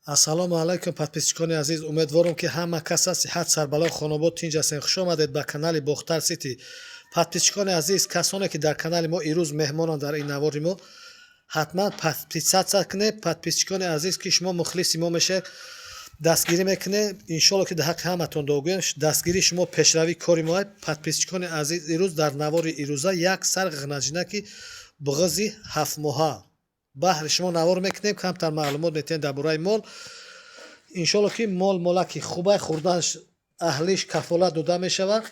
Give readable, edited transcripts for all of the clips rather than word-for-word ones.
ассалому алайкум подписчикони азиз, умедворам ки ҳама каса сиҳат сарбалои хонобод тинҷ ҳастед. хуш омадед ба канали Бохтар Сити. подписчикони азиз, касоне ки дар канали мо ирӯз меҳмонанд дар ин навори мо, ҳатман подписатсия кунед. подписчикони азиз ки шумо мухлиси мо мешед, дастгирӣ мекунед. иншоалло ки дар ҳаққи ҳаматон догӯем, дастгирии шумо пешравии кори мо аст. подписчикони азиз, ирӯз дар навори ирӯза як сар ғиначинаки буғази 7 моҳа баҳри шумо навор мекунем. камтар маълумот метиҳем дар бораи мол. иншоалло ки молаки хубай хурданаш аҳлиш кафолат дода мешавад.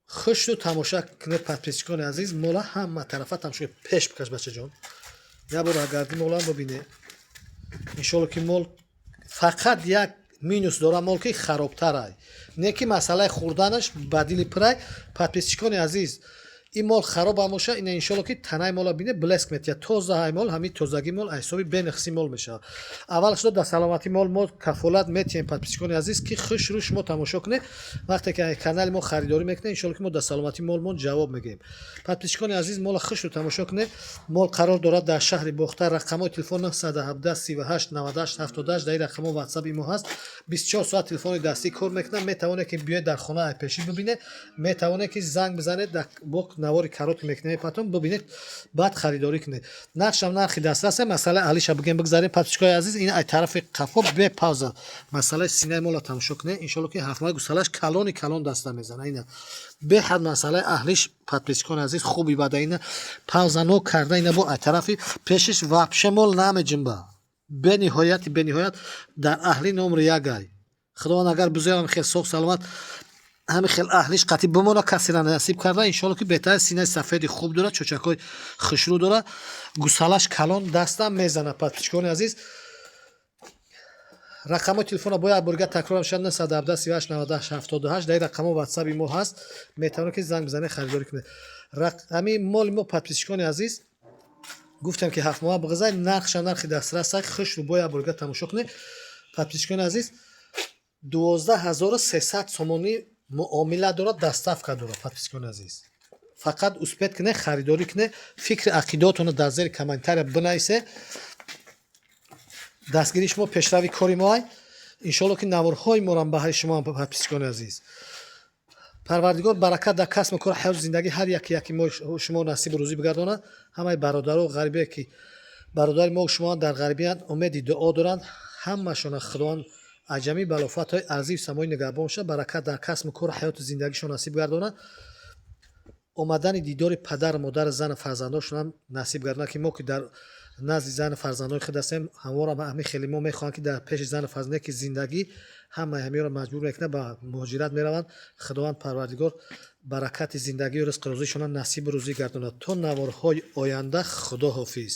хушду тамоша кунед подписчикони азиз. мола ҳама тарафа тамошо пеш бикаш бачаҷон. як бор агарди молам бибинед. иншоалло ки мол фақат як минус дора, мол ки харобтарай, не ки масъалаи хурданаш ба дили пирай. подписчикони азиз, ин мол хароб амоша, ина иншоалло ки танаи мола бине блеск метиҳад. тозаи мол, ҳамин тозагии мол ҳисоби бенақси мол мешавад. аввал шуда дар саломати мол мо кафолат метиҳем. подписчикони азиз ки хушрӯ шумо тамошо кунед. вақте ки канали мо харидорӣ мекунед, иншоалло ки мо дар саломати мол мо ҷавоб мегӯем. подписчикони азиз, мола хушрӯ тамошо кунед. мол қарор дорад дар шаҳри Бохтар. рақамои телефон 917 38 98 78. дар ин рақамҳо ватсапи мо ҳаст. 24 соат телефони дастӣ кор мекунад. метавонед ки биёед дар хона айпешӣ бибинед, метавонед ки занг бизанед, дар бо навори кароти мекунед, патон бибинед, баъд харидорӣ кунед. нархшам нархи дастрас. масъалаи аҳлиша бигем бигзарем. подписчикони азиз, ин ай тарафи қафо бе пауза масъалаи синаи мола тамошо кунед. иншоалло ки ҳафтмаи гусалаш калони калон даста мезана. ина беҳад масъалаи аҳлиш подписчикони азиз хуби бада. ина пауза но карда, ина бо ай тарафи пешиш вообще мол намеҷимба. бениҳояти бениҳоят дар аҳли номри ягай. худованд агар бизоям хел соҳ саломат ҳамин хел аҳлиш қатӣ бимона, касира насиб карда. иншоалло ки беҳтар синаи сафеди хуб дорад, чӯчакҳои хушрӯ дорад, гусалаш калон даста мезанад. подписчикони азиз, рақамои телефона бо як борга такрор мешавад. 917 38 98 78. дар ин рақамҳо ватсапи мо ҳаст. метавонед ки занг бизанед, харидорӣ кунед. ҳамин моли мо подписчикони азиз, гуфтем ки 7 моҳа биғизай. нархша нархи дастрас аст. хушрӯ бо як борга тамошо кунед. подписчикони азиз, 12300 сомонӣ муомила дорад, доставка дорад. подписчикони азиз, фақат успед кунед, харидорӣ кунед. фикри ақидотона дар зери комментария бинависе. дастгирии шумо пешрави кори мо ай. иншоалло ки наворҳои морам баҳри шумо. подписчикони азиз, парвардигор баракат дар касбу кор, ҳаёту зиндагӣ ҳар яки мо шумо насибу рӯзӣ бигардонад. ҳамаи бародару ғарибие ки бародари мо шумо дар ғарибиянд, умеди дуо доранд. ҳамашона худованд аҷамӣ балофатҳои арзию самоӣ нигаҳбон бошад. баракат дар касбу кор, ҳаёту зиндагишон насиб гардонад. омадани дидори падару модар, зану фарзандоншонам насиб гардонад, ки мо ки дар назди зану фарзандони худ ҳастем. ҳамвора ҳамин хели мо мехоҳанд ки дар пеши зану фарзанде ки зиндагӣ ҳамаи ҳамиёро маҷбур мекунад, ба муҳоҷират мераванд. худованд парвардигор баракати зиндагию ризқу рӯзишона насибу рӯзӣ гардонад. то наворҳои оянда, худо ҳофиз.